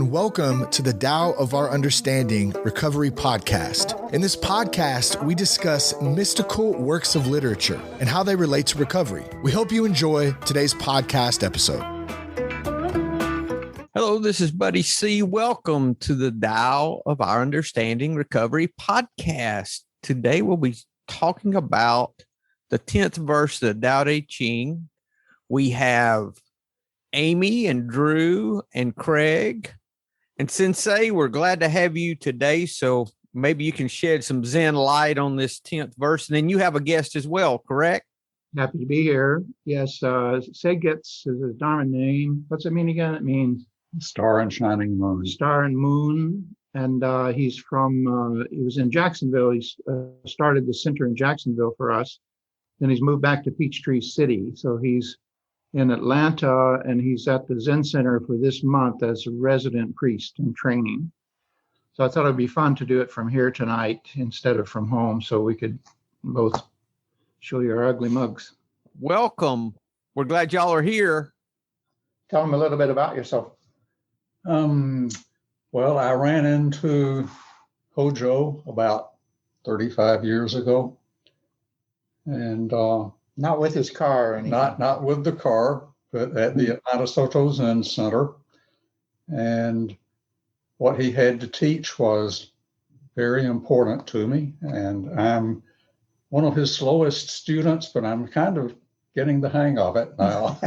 and welcome to the Tao of Our Understanding Recovery Podcast. In this podcast, we discuss mystical works of literature and how they relate to recovery. We hope you enjoy today's podcast episode. Hello, this is Buddy C. Welcome to the Tao of Our Understanding Recovery Podcast. Today we'll be talking about the 10th verse of the Tao Te Ching. We have Amy and Drew and Craig and Sensei. We're glad to have you today. So maybe you can shed some Zen light on this 10th verse. And then you have a guest as well, correct? Happy to be here. Yes, Seigstsu is his Dharma name. What's it mean again? It means Star and Shining Moon. Star and Moon. And he's from, he was in Jacksonville. He started the center in Jacksonville for us. Then he's moved back to Peachtree City. So he's in Atlanta, and he's at the Zen Center for this month as a resident priest in training. So I thought it'd be fun to do it from here tonight instead of from home, so we could both show you our ugly mugs. Welcome. We're glad y'all are here. Tell them a little bit about yourself. Well, I ran into Hojo about 35 years ago, and Not with his car or anything. not with the car, but at the Atlanta Soto Zen Center. And what he had to teach was very important to me. And I'm one of his slowest students, but I'm kind of getting the hang of it now.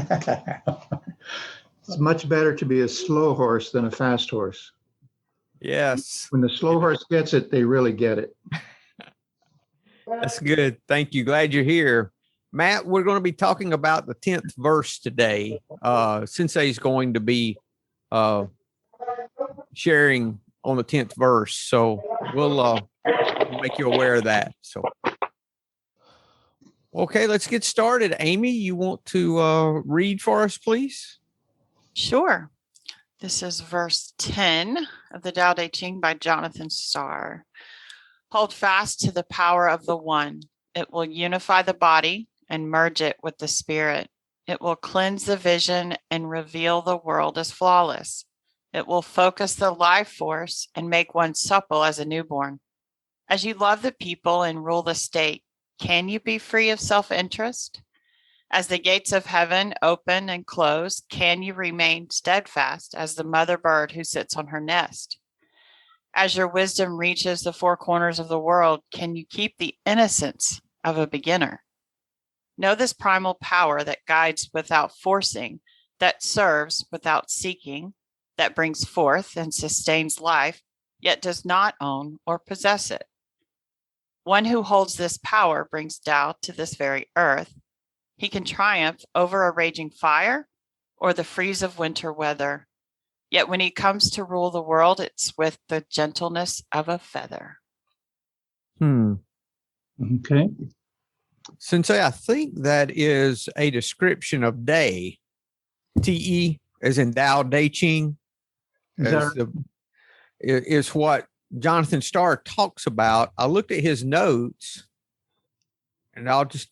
It's much better to be a slow horse than a fast horse. Yes. When the slow horse gets it, they really get it. That's good. Thank you. Glad you're here. Matt, we're going to be talking about the 10th verse today. Sensei is going to be sharing on the 10th verse. So we'll make you aware of that. So, okay, let's get started. Amy, you want to read for us, please? Sure. This is verse 10 of the Tao Te Ching by Jonathan Starr. Hold fast to the power of the one. It will unify the body and merge it with the spirit. It will cleanse the vision and reveal the world as flawless. It will focus the life force and make one supple as a newborn. As you love the people and rule the state, can you be free of self-interest? As the gates of heaven open and close, can you remain steadfast as the mother bird who sits on her nest? As your wisdom reaches the four corners of the world, can you keep the innocence of a beginner? Know this primal power that guides without forcing, that serves without seeking, that brings forth and sustains life, yet does not own or possess it. One who holds this power brings Tao to this very earth. He can triumph over a raging fire or the freeze of winter weather. Yet when he comes to rule the world, it's with the gentleness of a feather. Okay. Sensei, I think that is a description of day. Te, as in Tao Te Ching, is what Jonathan Starr talks about. I looked at his notes, and I'll just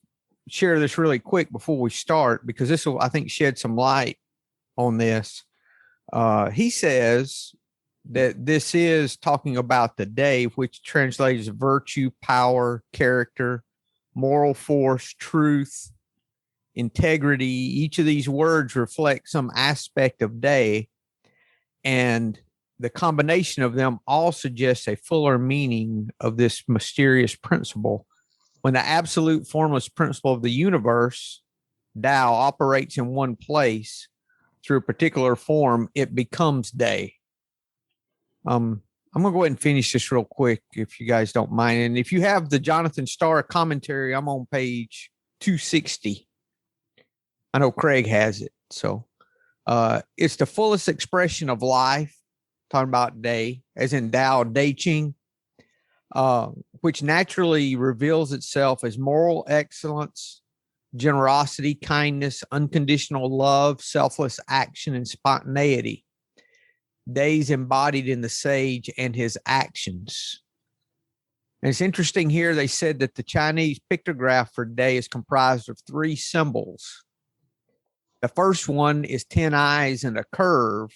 share this really quick before we start, because this will, I think, shed some light on this. He says that this is talking about the day, which translates virtue, power, character, moral force, truth, integrity. Each of these words reflect some aspect of day, and the combination of them all suggests a fuller meaning of this mysterious principle. When the absolute formless principle of the universe, Tao, operates in one place through a particular form, it becomes day. I'm going to go ahead and finish this real quick, if you guys don't mind. And if you have the Jonathan Starr commentary, I'm on page 260. I know Craig has it. So it's the fullest expression of life, talking about day, as in Tao Te Ching, which naturally reveals itself as moral excellence, generosity, kindness, unconditional love, selfless action, and spontaneity. Days embodied in the sage and his actions. And it's interesting here, they said that the Chinese pictograph for day is comprised of 3 symbols. The first one is 10 eyes and a curve.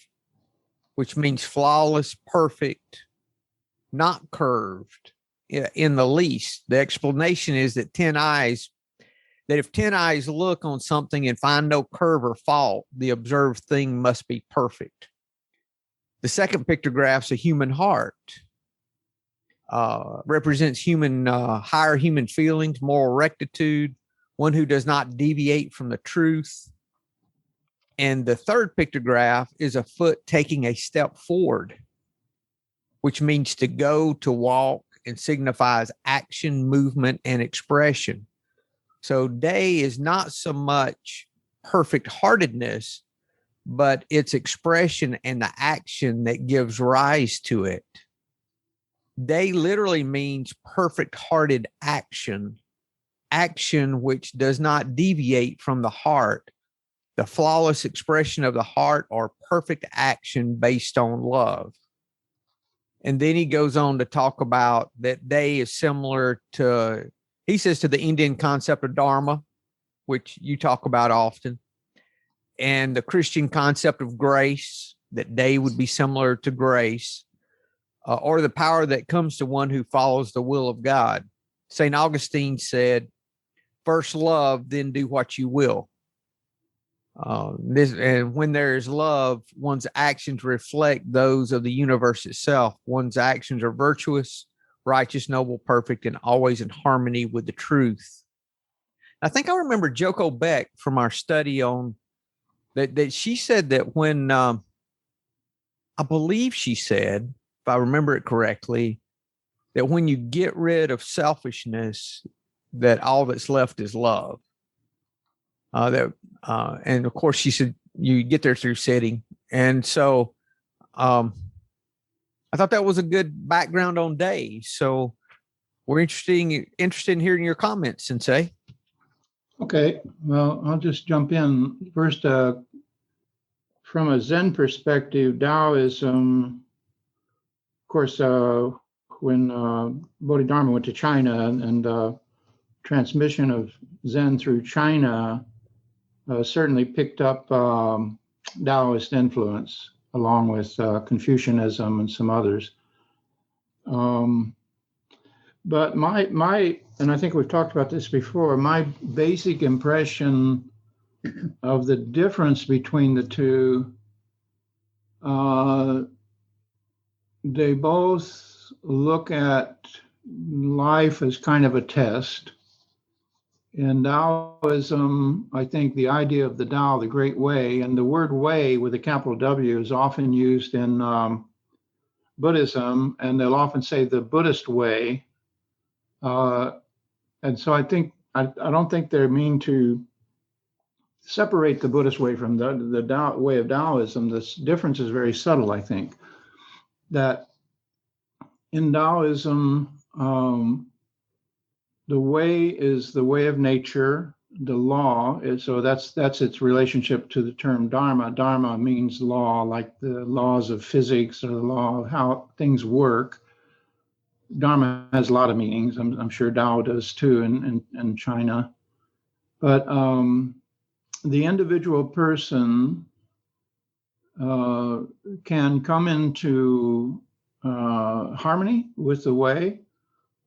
which means flawless, perfect, not curved in the least. The explanation is that if 10 eyes look on something and find no curve or fault, the observed thing must be perfect. The second pictograph's a human heart. Represents higher human feelings, moral rectitude, one who does not deviate from the truth. And the third pictograph is a foot taking a step forward, which means to go, to walk, and signifies action, movement, and expression. So day is not so much perfect heartedness, but its expression and the action that gives rise to it. Day literally means perfect hearted action, action which does not deviate from the heart, the flawless expression of the heart, or perfect action based on love. And then he goes on to talk about that day is similar to, he says, to the Indian concept of dharma, which you talk about often, and the Christian concept of grace, that day would be similar to grace. Or the power that comes to one who follows the will of God. St. Augustine said, first love, then do what you will. And when there is love, one's actions reflect those of the universe itself. One's actions are virtuous, righteous, noble, perfect, and always in harmony with the truth. I think I remember Joko Beck from our study on that she said that when, I believe she said, if I remember it correctly, that when you get rid of selfishness, that all that's left is love. And of course, she said you get there through sitting. And so I thought that was a good background on day. So we're interested in hearing your comments, Sensei. Okay, well, I'll just jump in. First, from a Zen perspective, Taoism, of course, when Bodhidharma went to China and transmission of Zen through China certainly picked up Taoist influence along with Confucianism and some others. But my, and I think we've talked about this before, my basic impression of the difference between the two, they both look at life as kind of a test. In Taoism, I think the idea of the Tao, the Great Way, and the word way with a capital W is often used in Buddhism, and they'll often say the Buddhist way. And so I don't think they mean to separate the Buddhist way from the Tao, way of Taoism. This difference is very subtle, I think. That in Taoism, the way is the way of nature, the law. So that's its relationship to the term dharma. Dharma means law, like the laws of physics or the law of how things work. Dharma has a lot of meanings. I'm sure Tao does too in China. But the individual person can come into harmony with the way,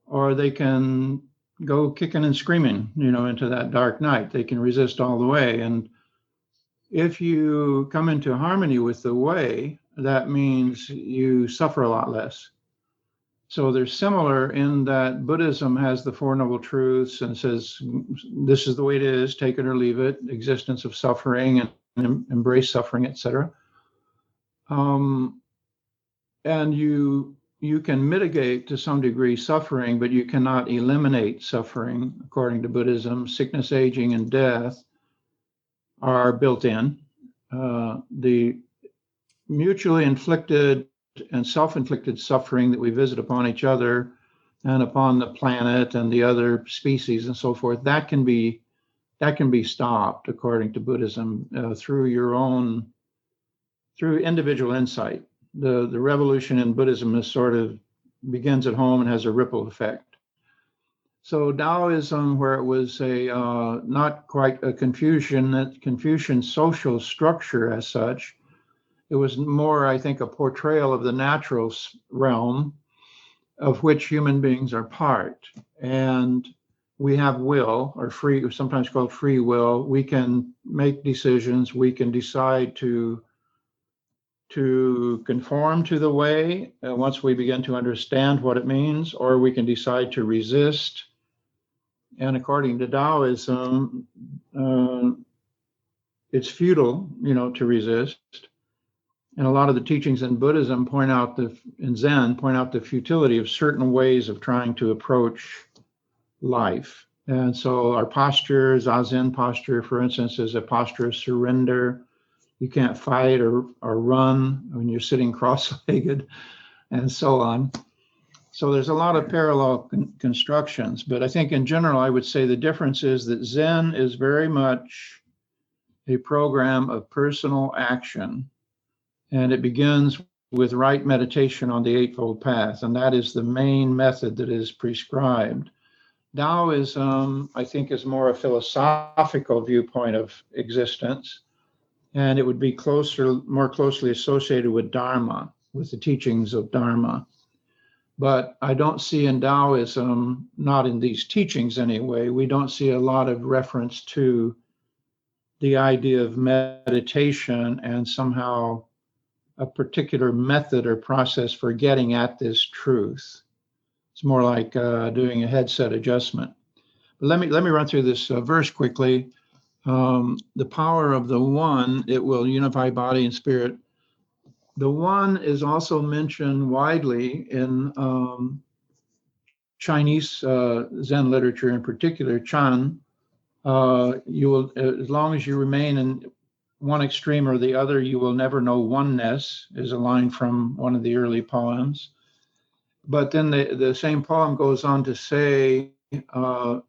or they can go kicking and screaming, into that dark night. They can resist all the way. And if you come into harmony with the way, that means you suffer a lot less. So they're similar in that Buddhism has the Four Noble Truths and says, this is the way it is, take it or leave it, existence of suffering and embrace suffering, etc. And you can mitigate to some degree suffering, but you cannot eliminate suffering. According to Buddhism, sickness, aging, and death are built in. The mutually inflicted and self-inflicted suffering that we visit upon each other and upon the planet and the other species and so forth, that can be stopped, according to Buddhism, through individual insight. The revolution in Buddhism is sort of begins at home and has a ripple effect. So Taoism, where it was a not quite a Confucian social structure as such, It was more, I think, a portrayal of the natural realm of which human beings are part. And we have will, or free, sometimes called free will. We can make decisions. We can decide to conform to the way once we begin to understand what it means, or we can decide to resist. And according to Taoism, it's futile, to resist. And a lot of the teachings in Buddhism in Zen point out the futility of certain ways of trying to approach life. And so our posture, Zazen posture, for instance, is a posture of surrender. You can't fight or run when you're sitting cross-legged, and so on. So there's a lot of parallel constructions. But I think in general, I would say the difference is that Zen is very much a program of personal action. And it begins with right meditation on the Eightfold Path. And that is the main method that is prescribed. Taoism, I think, is more a philosophical viewpoint of existence. And it would be more closely associated with Dharma, with the teachings of Dharma. But I don't see in Taoism, not in these teachings anyway, we don't see a lot of reference to the idea of meditation and somehow a particular method or process for getting at this truth. It's more like doing a headset adjustment. But let me run through this verse quickly. The power of the one, it will unify body and spirit. The one is also mentioned widely in Chinese Zen literature, in particular, Chan. You will, as long as you remain in one extreme or the other, you will never know oneness, is a line from one of the early poems. But then the same poem goes on to say, in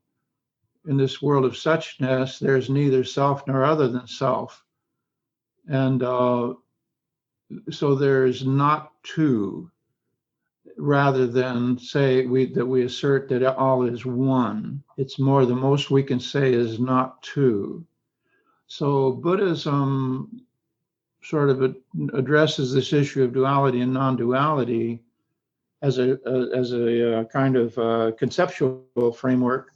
this world of suchness, there's neither self nor other than self. And so there's not two, rather than say that we assert that all is one. It's more, the most we can say is not two. So Buddhism sort of addresses this issue of duality and non-duality as a kind of conceptual framework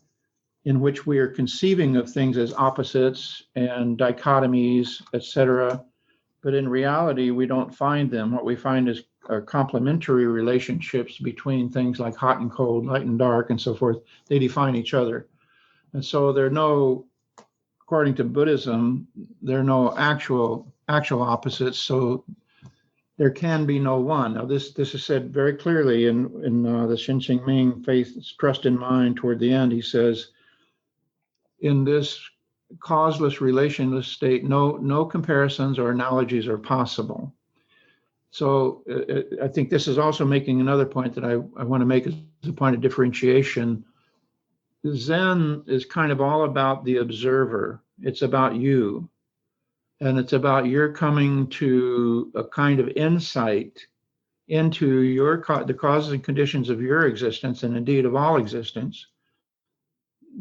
in which we are conceiving of things as opposites and dichotomies, etc. But in reality, we don't find them. What we find is complementary relationships between things like hot and cold, light and dark, and so forth. They define each other. And so there are no, according to Buddhism, there are no actual opposites. So there can be no one. Now, this is said very clearly in the Shinxing Ming, Faith, Trust in Mind, toward the end. He says, in this causeless, relationless state, no comparisons or analogies are possible. So I think this is also making another point that I want to make as a point of differentiation. Zen is kind of all about the observer. It's about you. And it's about your coming to a kind of insight into the causes and conditions of your existence, and indeed of all existence,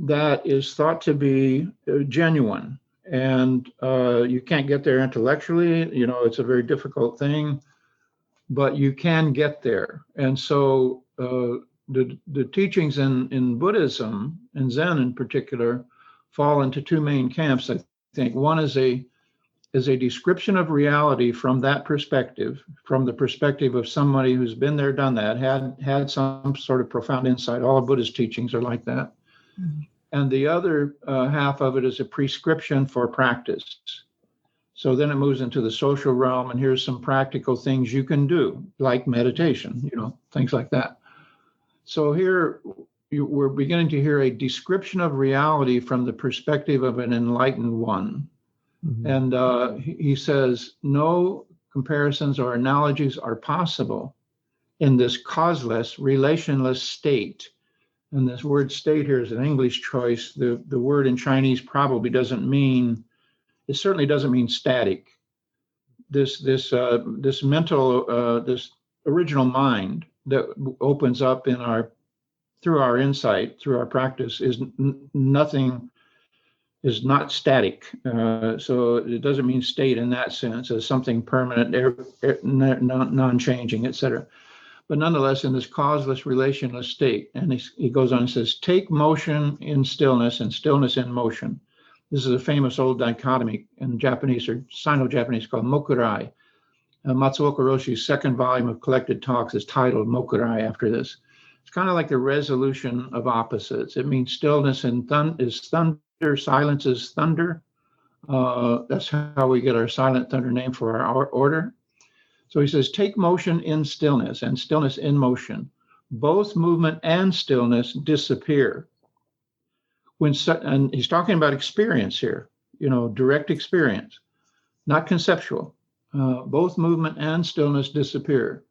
that is thought to be genuine. And you can't get there intellectually. It's a very difficult thing, but you can get there. And so the teachings in Buddhism, and Zen in particular, fall into two main camps, I think. One is a description of reality from that perspective, from the perspective of somebody who's been there, done that, had some sort of profound insight. All of Buddhist teachings are like that. Mm-hmm. And the other half of it is a prescription for practice. So then it moves into the social realm, and here's some practical things you can do, like meditation, things like that. So here we're beginning to hear a description of reality from the perspective of an enlightened one. Mm-hmm. And he says, no comparisons or analogies are possible in this causeless, relationless state. And this word state here is an English choice. The word in Chinese probably doesn't mean, it certainly doesn't mean static. This mental, this original mind that opens up through our insight, through our practice, is nothing is not static. So it doesn't mean state in that sense as something permanent, non-changing, etc. But nonetheless, in this causeless, relationless state. And he goes on and says, take motion in stillness and stillness in motion. This is a famous old dichotomy in Japanese or Sino-Japanese called mokurai. Matsuoka Roshi's second volume of collected talks is titled Mokurai after this. It's kind of like the resolution of opposites. It means stillness and is thunder, silence is thunder. That's how we get our silent thunder name for our order. So he says, take motion in stillness and stillness in motion. Both movement and stillness disappear. And he's talking about experience here, direct experience, not conceptual. Both movement and stillness disappear.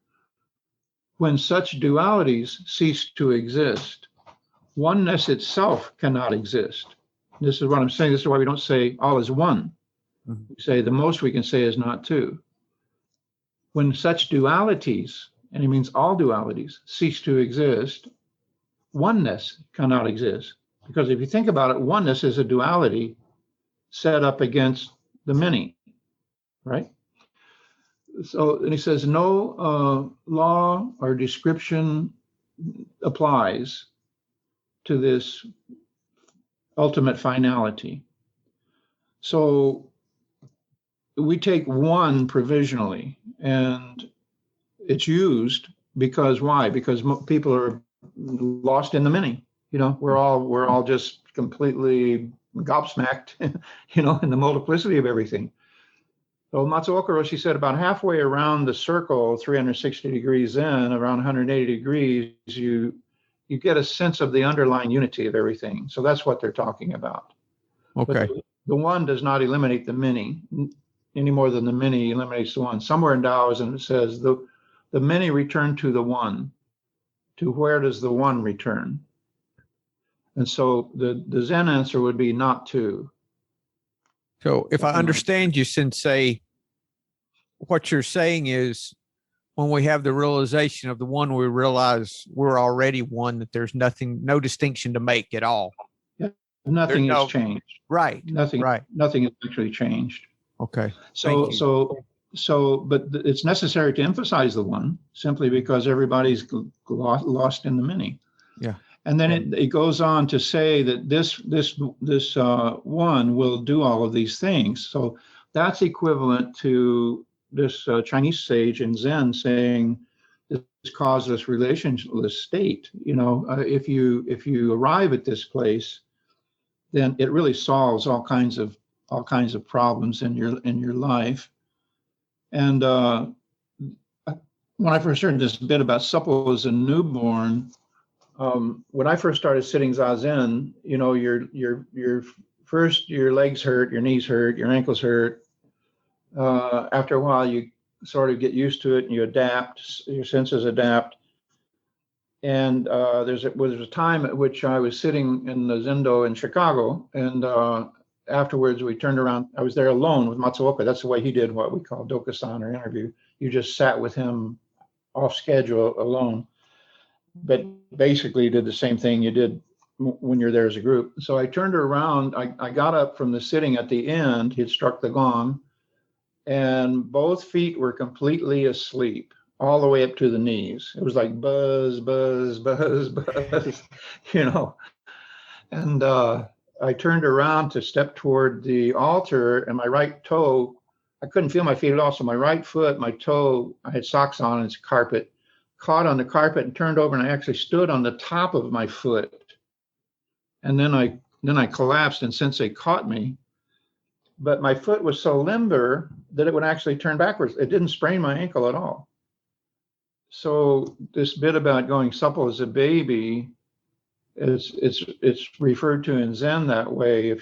When such dualities cease to exist, oneness itself cannot exist. This is what I'm saying. This is why we don't say all is one. We say the most we can say is not two. When such dualities, and he means all dualities, cease to exist, oneness cannot exist. Because if you think about it, oneness is a duality set up against the many, right? So, and he says, no law or description applies to this ultimate finality. So we take one provisionally, and it's used because why? Because people are lost in the many. We're all just completely gobsmacked, in the multiplicity of everything. So Matsuoka Roshi said about halfway around the circle, 360 degrees in, around 180 degrees, you get a sense of the underlying unity of everything. So that's what they're talking about. Okay. But the one does not eliminate the many any more than the many eliminates the one. Somewhere in Taoism it says the many return to the one. To where does the one return? And so the Zen answer would be not to. So if I understand you, Sensei, what you're saying is when we have the realization of the one, we realize we're already one, that there's no distinction to make at all. Yeah. Nothing has changed. Right. Nothing has actually changed. Okay. But it's necessary to emphasize the one simply because everybody's lost in the many. Yeah. And then it goes on to say that this one will do all of these things. So that's equivalent to this Chinese sage in Zen saying this causeless, relationless state. If you arrive at this place, then it really solves all kinds of problems in your life. And when I first heard this bit about supple as a newborn. When I first started sitting Zazen, your legs hurt, your knees hurt, your ankles hurt. After a while, you sort of get used to it and you adapt, your senses adapt. And there was a time at which I was sitting in the Zendo in Chicago, and afterwards we turned around. I was there alone with Matsuoka. That's the way he did what we call dokusan or interview. You just sat with him off schedule alone. But basically did the same thing you did when you're there as a group. So I turned around, I got up from the sitting at the end, he'd struck the gong, and both feet were completely asleep, all the way up to the knees. It was like buzz, buzz, buzz, buzz, And I turned around to step toward the altar, and my right toe, I couldn't feel my feet at all. So my right foot, my toe, I had socks on, it's carpet, caught on the carpet and turned over, and I actually stood on the top of my foot. And then I collapsed and Sensei caught me. But my foot was so limber that it would actually turn backwards. It didn't sprain my ankle at all. So this bit about going supple as a baby, it's referred to in Zen that way.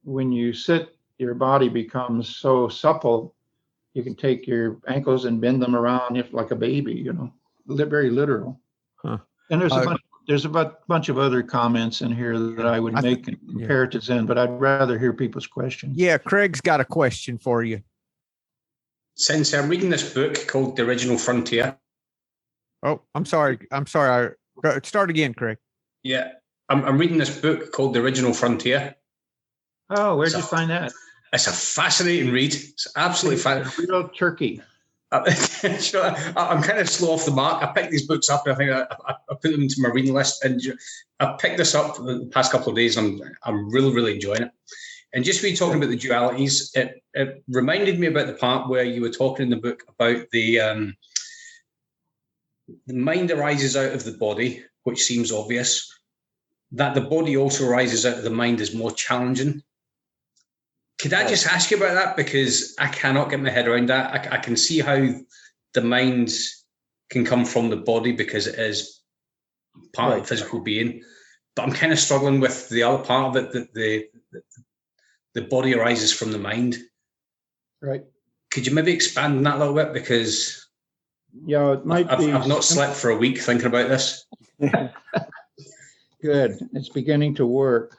When you sit, your body becomes so supple, you can take your ankles and bend them around like a baby, very literal. Huh. And there's a bunch of other comments in here that I would make and compare it to Zen, but I'd rather hear people's questions. Yeah, Craig's got a question for you. Sensei, I'm reading this book called The Original Frontier. Oh, I'm sorry. Start again, Craig. Yeah, I'm reading this book called The Original Frontier. Oh, where'd you find that? It's a fascinating read. It's absolutely fascinating. Real turkey. I'm kind of slow off the mark. I picked these books up, and I think I put them into my reading list. And I picked this up the past couple of days. And I'm really, really enjoying it. And just when you're talking about the dualities, it reminded me about the part where you were talking in the book about the mind arises out of the body, which seems obvious. That the body also arises out of the mind is more challenging. Could I just ask you about that? Because I cannot get my head around that. I can see how the mind can come from the body because it is part of the physical being. But I'm kind of struggling with the other part of it, that the body arises from the mind. Right. Could you maybe expand on that a little bit? Because it might be. I've not slept for a week thinking about this. Good. It's beginning to work.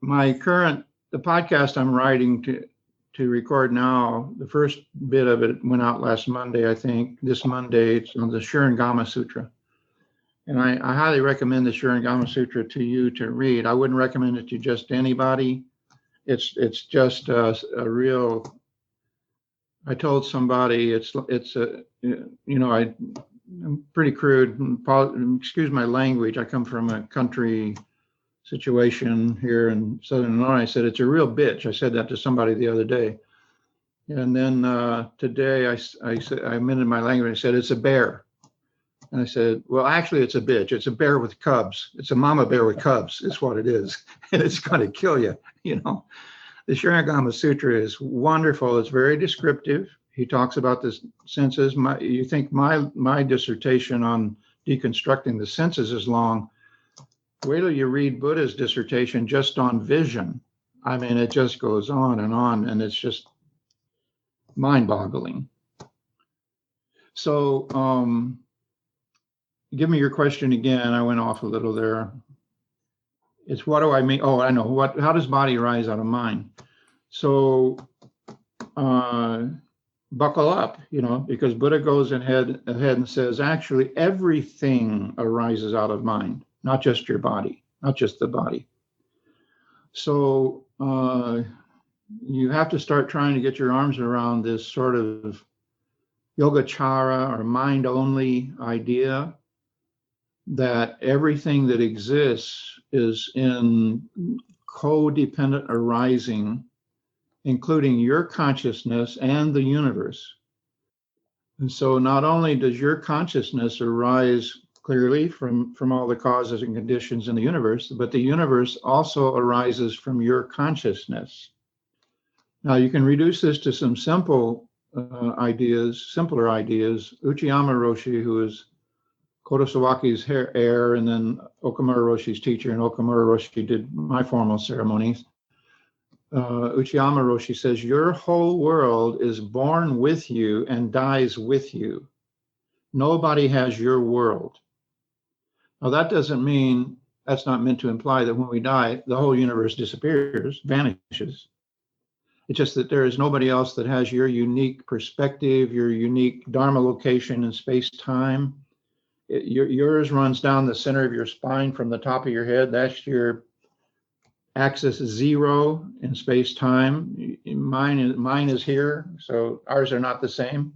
The podcast I'm writing to record now, the first bit of it went out last Monday, I think. This Monday, it's on the Shurangama Sutra. And I highly recommend the Shurangama Sutra to you to read. I wouldn't recommend it to just anybody. It's just a real, I told somebody I'm pretty crude. Excuse my language. I come from a country situation here in Southern Illinois. I said, it's a real bitch. I said that to somebody the other day. And then today I amended my language. I said, it's a bear. And I said, well, actually, it's a bitch. It's a bear with cubs. It's a mama bear with cubs. It's what it is. And it's going to kill you. The Shurangama Sutra is wonderful. It's very descriptive. He talks about the senses. You think my dissertation on deconstructing the senses is long. Wait till you read Buddha's dissertation just on vision. I mean, it just goes on, and it's just mind-boggling. So, give me your question again. I went off a little there. It's what do I mean? Oh, I know. How does body arise out of mind? So, buckle up, because Buddha goes ahead and says, actually, everything arises out of mind. Not just your body, not just the body. So you have to start trying to get your arms around this sort of yogacara or mind-only idea that everything that exists is in codependent arising, including your consciousness and the universe. And so not only does your consciousness arise clearly from all the causes and conditions in the universe, but the universe also arises from your consciousness. Now you can reduce this to some simpler ideas. Uchiyama Roshi, who is Kodo Sawaki's heir, and then Okamura Roshi's teacher, and Okamura Roshi did my formal ceremonies. Uchiyama Roshi says, your whole world is born with you and dies with you. Nobody has your world. Now, that's not meant to imply that when we die, the whole universe disappears, vanishes. It's just that there is nobody else that has your unique perspective, your unique Dharma location in space-time. Yours runs down the center of your spine from the top of your head. That's your axis 0 in space-time. Mine is here, so ours are not the same.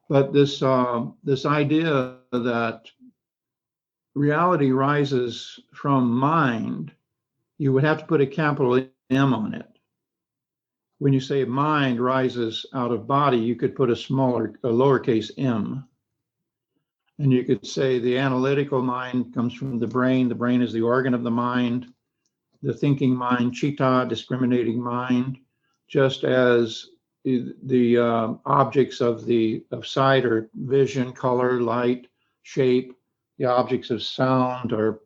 But this idea that reality rises from mind, you would have to put a capital M on it. When you say mind rises out of body, you could put a lowercase m. And you could say the analytical mind comes from the brain. The brain is the organ of the mind. The thinking mind, citta, discriminating mind, just as the objects of sight are vision, color, light, shape. The objects of sound are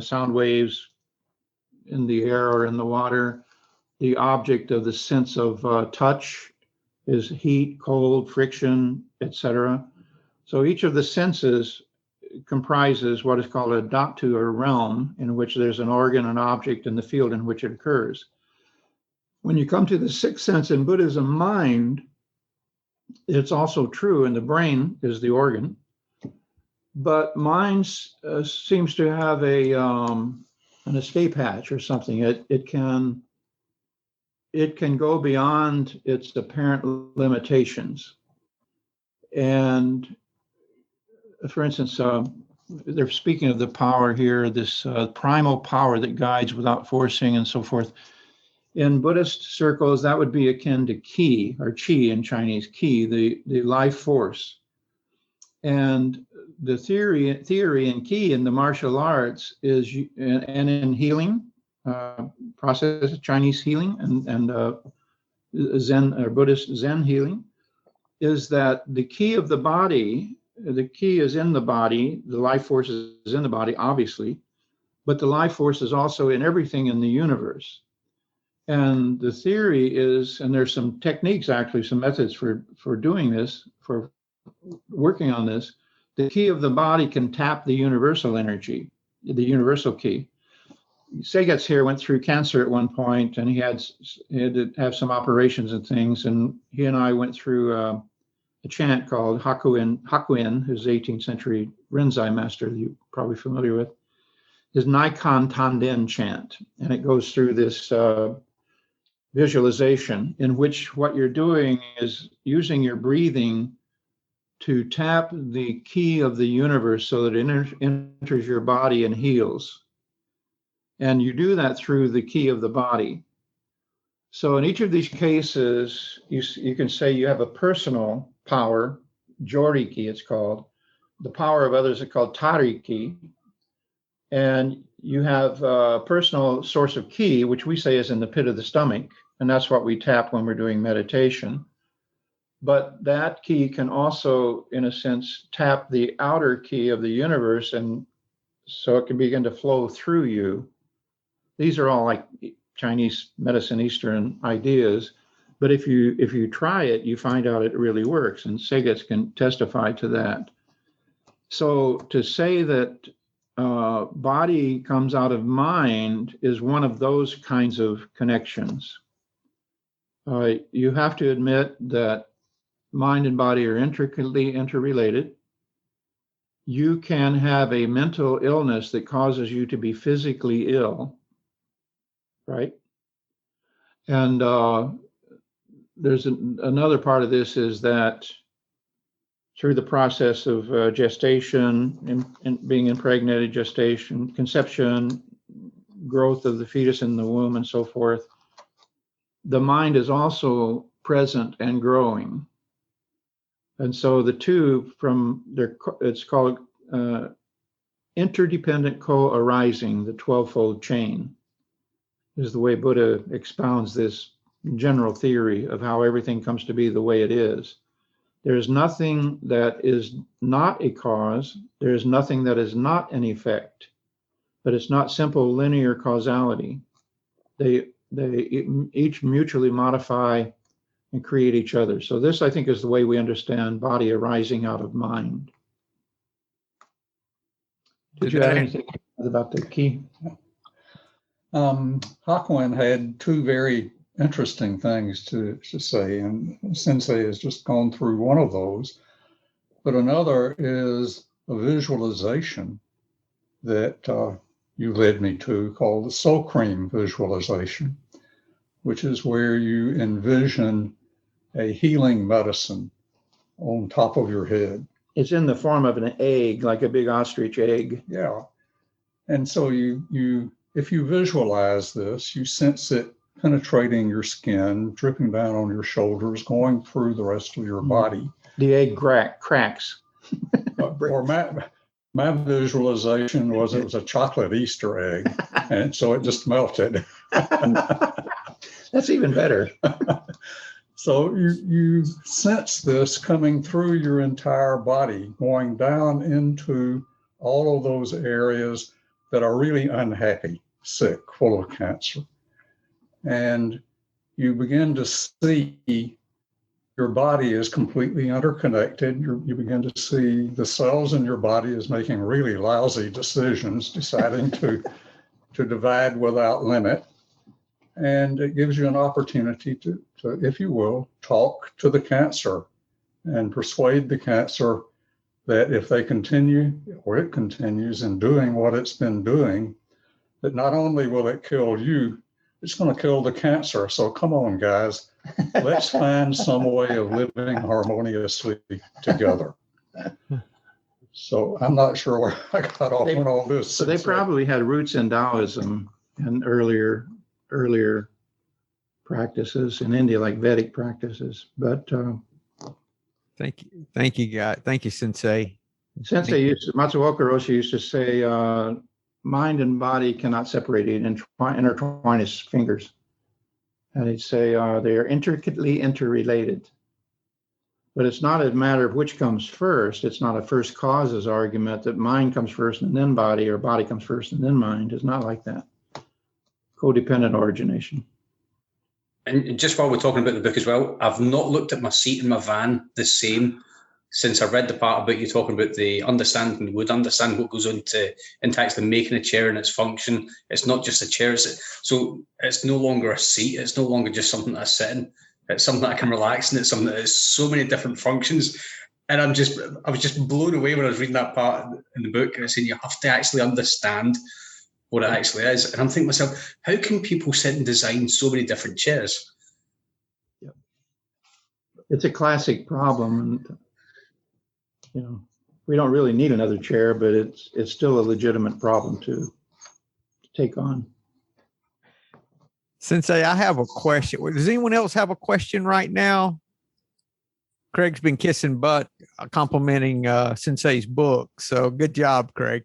sound waves in the air or in the water. The object of the sense of touch is heat, cold, friction, etc. So each of the senses comprises what is called a dhatu, or realm, in which there's an organ, an object, and the field in which it occurs. When you come to the sixth sense in Buddhism, mind, it's also true, and the brain is the organ. but mine seems to have an escape hatch or something. It can go beyond its apparent limitations. And for instance, they're speaking of the power here, this primal power that guides without forcing and so forth. In Buddhist circles, that would be akin to qi, or qi in Chinese, qi, the life force. And the theory in qi in the martial arts is, and in healing, process of Chinese healing and Zen or Buddhist Zen healing, is that the key of the body, the key is in the body, the life force is in the body, obviously, but the life force is also in everything in the universe. And the theory is, and there's some techniques, actually, some methods for doing this, for working on this, the key of the body can tap the universal energy, the universal key. Seigstsu here went through cancer at one point, and he had to have some operations and things, and he and I went through a chant called Hakuin, who's 18th century Rinzai master that you're probably familiar with, his Nikon Tanden chant. And it goes through this visualization in which what you're doing is using your breathing to tap the key of the universe so that it enters your body and heals. And you do that through the key of the body. So in each of these cases, you can say you have a personal power, Joriki it's called. The power of others is called Tariki. And you have a personal source of ki, which we say is in the pit of the stomach. And that's what we tap when we're doing meditation. But that key can also, in a sense, tap the outer key of the universe, and so it can begin to flow through you. These are all like Chinese medicine, Eastern ideas. But if you try it, you find out it really works. And Seigstsu can testify to that. So to say that body comes out of mind is one of those kinds of connections. You have to admit that mind and body are intricately interrelated. You can have a mental illness that causes you to be physically ill, right? And there's another part of this is that through the process of gestation, and being impregnated, gestation, conception, growth of the fetus in the womb, and so forth, the mind is also present and growing. And so the two it's called interdependent co-arising, the 12-fold chain, is the way Buddha expounds this general theory of how everything comes to be the way it is. There is nothing that is not a cause. There is nothing that is not an effect, but it's not simple linear causality. They each mutually modify and create each other. So this, I think, is the way we understand body arising out of mind. Did you add anything about the key? Hakuin had two very interesting things to say, and Sensei has just gone through one of those. But another is a visualization that you led me to called the soul cream visualization, which is where you envision a healing medicine on top of your head. It's in the form of an egg, like a big ostrich egg. Yeah. And so you if you visualize this, you sense it penetrating your skin, dripping down on your shoulders, going through the rest of your body. The egg cracks. Or my visualization was it was a chocolate Easter egg, and so it just melted. That's even better. So you sense this coming through your entire body, going down into all of those areas that are really unhappy, sick, full of cancer. And you begin to see your body is completely interconnected. You begin to see the cells in your body is making really lousy decisions, deciding to divide without limit. And it gives you an opportunity to, if you will, talk to the cancer and persuade the cancer that if they continue, or it continues in doing what it's been doing, that not only will it kill you, it's going to kill the cancer. So come on, guys, let's find some way of living harmoniously together. So I'm not sure where I got off on all this. So they probably had roots in Taoism and earlier practices in India, like Vedic practices. But thank you, guys. Thank you, Sensei. Matsuoka Roshi used to say, mind and body cannot separate, intertwine his fingers. And he'd say they are intricately interrelated. But it's not a matter of which comes first. It's not a first causes argument that mind comes first and then body, or body comes first and then mind. It's not like that. Codependent origination. And just while we're talking about the book as well, I've not looked at my seat in my van the same since I read the part about you talking about would understand what goes into actually making a chair and its function. It's not just a chair. So it's no longer a seat. It's no longer just something that I sit in. It's something that I can relax in. It's something that has so many different functions. And I was just blown away when I was reading that part in the book. And I said, you have to actually understand what it actually is. And I'm thinking to myself, how can people sit and design so many different chairs? Yep. It's a classic problem. And, we don't really need another chair, but it's still a legitimate problem to take on. Sensei, I have a question. Does anyone else have a question right now? Craig's been kissing butt, complimenting Sensei's book. So good job, Craig.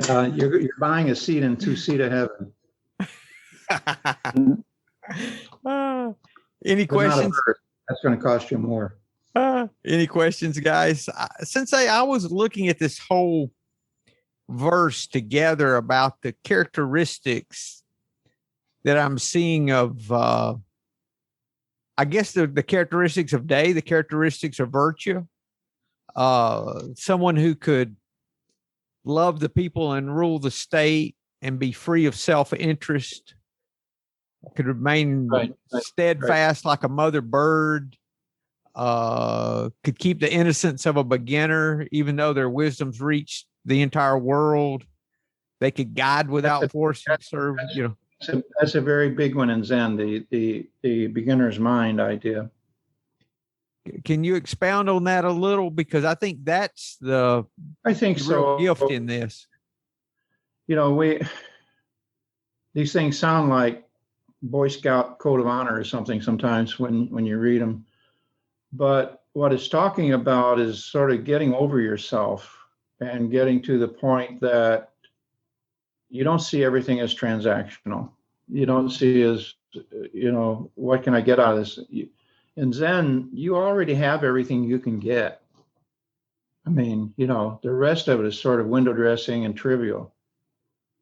You're buying a seat in 2-seater heaven. Any questions? That's going to cost you more. Any questions, guys? Sensei, I was looking at this whole verse together about the characteristics that I'm seeing of, I guess, the characteristics of day, the characteristics of virtue. Someone who could love the people and rule the state and be free of self-interest, could remain steadfast like a mother bird, could keep the innocence of a beginner, even though their wisdom's reached the entire world. They could guide without force and serve, That's a very big one in Zen, the beginner's mind idea. Can you expound on that a little? Because I think that's the real gift in this. These things sound like Boy Scout Code of Honor or something sometimes when you read them. But what it's talking about is sort of getting over yourself and getting to the point that you don't see everything as transactional. You don't see as, what can I get out of this? In Zen, you already have everything you can get. I mean, the rest of it is sort of window dressing and trivial.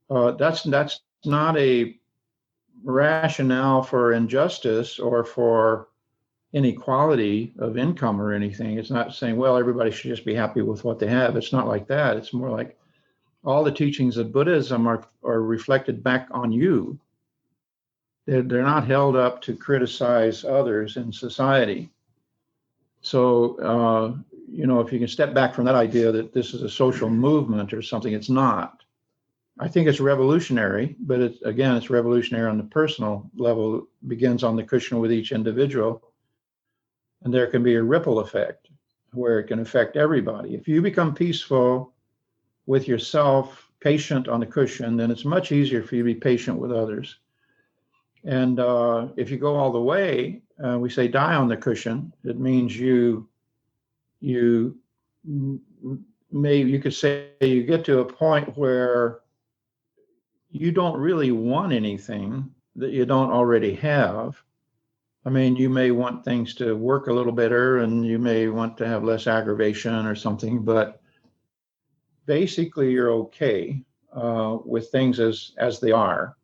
That's not a rationale for injustice or for inequality of income or anything. It's not saying, well, everybody should just be happy with what they have. It's not like that. It's more like all the teachings of Buddhism are reflected back on you. They're not held up to criticize others in society. So, if you can step back from that idea that this is a social movement or something, it's not. I think it's revolutionary, but it's revolutionary on the personal level. It begins on the cushion with each individual. And there can be a ripple effect where it can affect everybody. If you become peaceful with yourself, patient on the cushion, then it's much easier for you to be patient with others. And if you go all the way, we say die on the cushion. It means you could say you get to a point where you don't really want anything that you don't already have. I mean, you may want things to work a little better and you may want to have less aggravation or something, but basically you're okay with things as they are,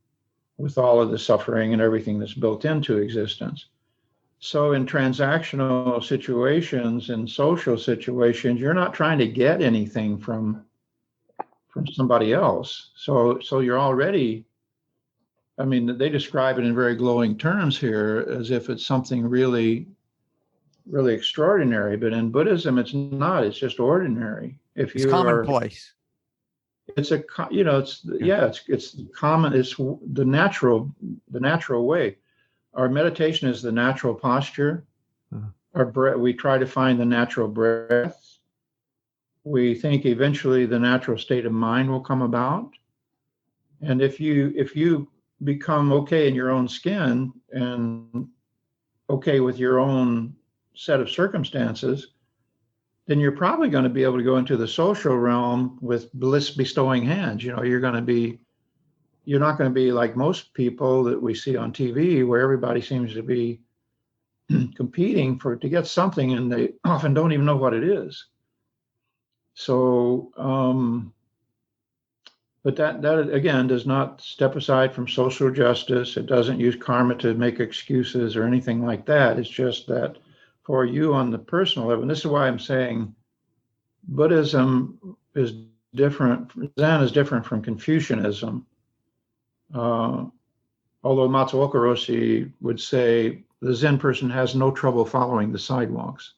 with all of the suffering and everything that's built into existence. So in transactional situations and social situations, you're not trying to get anything from somebody else. So you're already, I mean, they describe it in very glowing terms here as if it's something really really extraordinary. But in Buddhism, it's not. It's just ordinary. If It's you commonplace. it's a it's common. It's the natural way. Our meditation is the natural posture. Our breath. We try to find the natural breath. We think eventually the natural state of mind will come about. And if you become okay in your own skin and okay with your own set of circumstances, then you're probably going to be able to go into the social realm with bliss bestowing hands. You're not going to be like most people that we see on TV, where everybody seems to be competing to get something, and they often don't even know what it is. So, but that again does not step aside from social justice. It doesn't use karma to make excuses or anything like that. It's just that for you on the personal level, and this is why I'm saying Buddhism is different, Zen is different from Confucianism. Although Matsuoka Roshi would say the Zen person has no trouble following the sidewalks,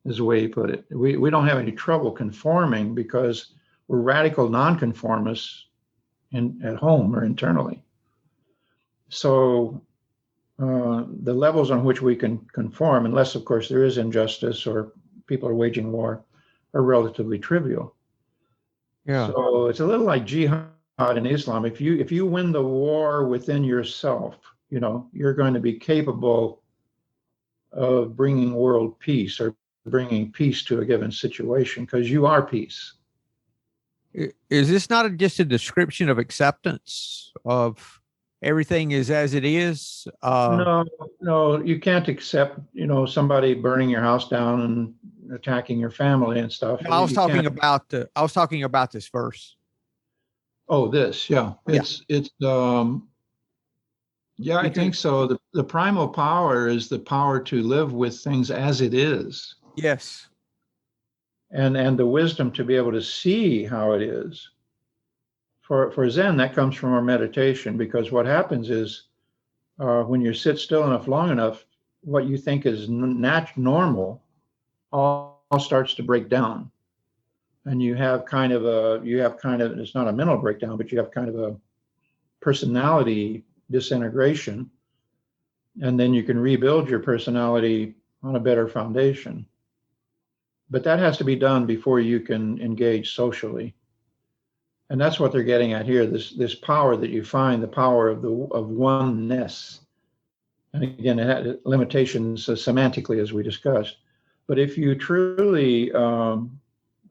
is the way he put it. We don't have any trouble conforming because we're radical nonconformists at home or internally. So the levels on which we can conform, unless of course there is injustice or people are waging war, are relatively trivial. Yeah. So it's a little like jihad in Islam. If you win the war within yourself, you're going to be capable of bringing world peace or bringing peace to a given situation because you are peace. Is this not just a description of acceptance of everything is as it is? No, you can't accept, somebody burning your house down and attacking your family and stuff. No, I was talking about this verse. Oh, this, yeah. I think so. The primal power is the power to live with things as it is. Yes. And the wisdom to be able to see how it is. For Zen, that comes from our meditation, because what happens is when you sit still enough, long enough, what you think is normal all starts to break down. And you have kind of it's not a mental breakdown, but you have kind of a personality disintegration. And then you can rebuild your personality on a better foundation. But that has to be done before you can engage socially. And that's what they're getting at here, this power that you find, the power of oneness. And again, it had limitations semantically, as we discussed. But if you truly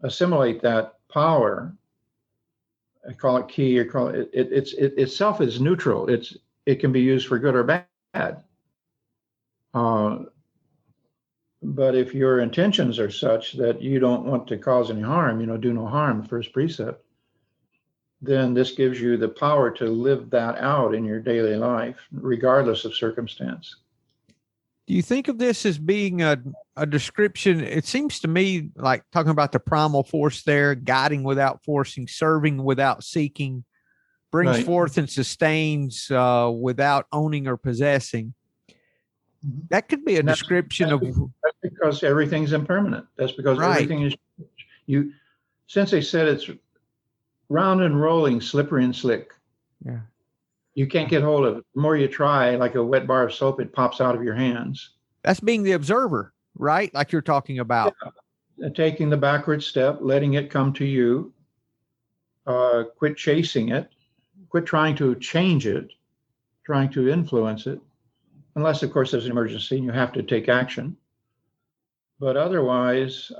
assimilate that power, I call it ki, or call it itself is neutral. It can be used for good or bad. But if your intentions are such that you don't want to cause any harm, do no harm, the first precept, then this gives you the power to live that out in your daily life, regardless of circumstance. Do you think of this as being a description? It seems to me like talking about the primal force there, guiding without forcing, serving without seeking, brings forth and sustains without owning or possessing. That could be a description of... That's because everything's impermanent. That's because everything is... Sensei said it's round and rolling, slippery and slick. Yeah. You can't get hold of it. The more you try, like a wet bar of soap, it pops out of your hands. That's being the observer, right? Like you're talking about. Yeah. Taking the backward step, letting it come to you. Quit chasing it. Quit trying to change it, trying to influence it. Unless, of course, there's an emergency and you have to take action. But otherwise,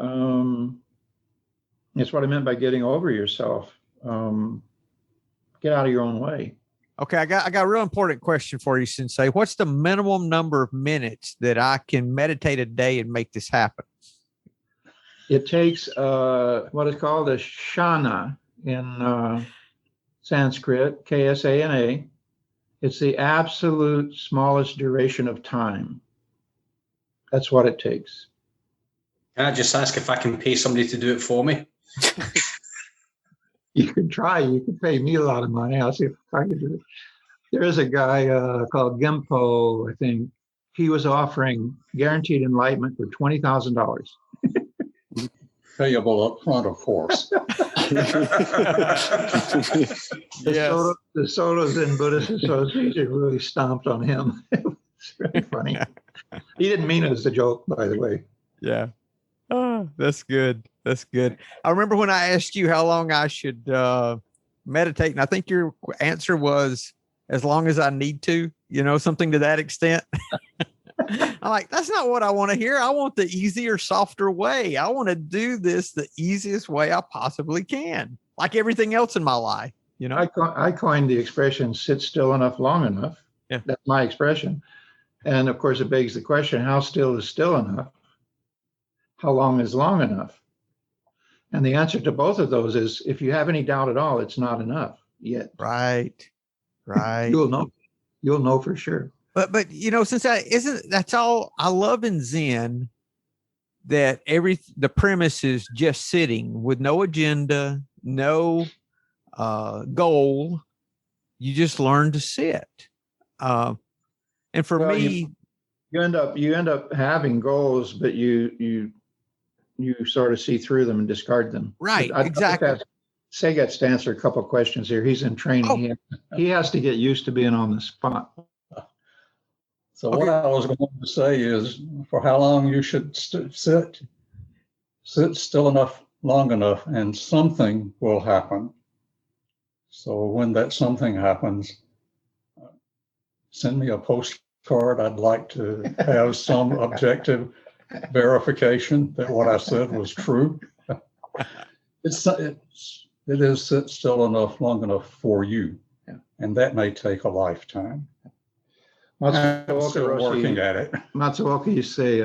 it's what I meant by getting over yourself. Get out of your own way. Okay, I got a real important question for you, Sensei. What's the minimum number of minutes that I can meditate a day and make this happen? It takes what is called a shana in Sanskrit, Ksana. It's the absolute smallest duration of time. That's what it takes. Can I just ask if I can pay somebody to do it for me? You can try. You can pay me a lot of money. I'll see if I can do it. There is a guy called Gempo, I think, he was offering guaranteed enlightenment for $20,000. Payable up front, of course. The Sotos in Buddhist Association really stomped on him. It's really funny. He didn't mean it as a joke, by the way. Yeah. Oh, that's good. That's good. I remember when I asked you how long I should meditate, and I think your answer was as long as I need to, something to that extent. I'm like, that's not what I want to hear. I want the easier, softer way. I want to do this the easiest way I possibly can, like everything else in my life. I coined the expression, sit still enough, long enough. Yeah. That's my expression. And of course, it begs the question, how still is still enough? How long is long enough? And the answer to both of those is, if you have any doubt at all, it's not enough yet. Right. You'll know for sure. But since that's all I love in Zen, that the premise is just sitting with no agenda, no goal. You just learn to sit. And for me, you end up having goals, but you sort of see through them and discard them. Right. Exactly. Say gets to answer a couple of questions here. He's in training. He has to get used to being on the spot. So what I was going to say is, for how long you should sit still enough, long enough, and something will happen. So when that something happens, send me a postcard. I'd like to have some objective verification that what I said was true. It is sit still enough, long enough for you, and that may take a lifetime. I'm still working at it. Matsuoka, you say,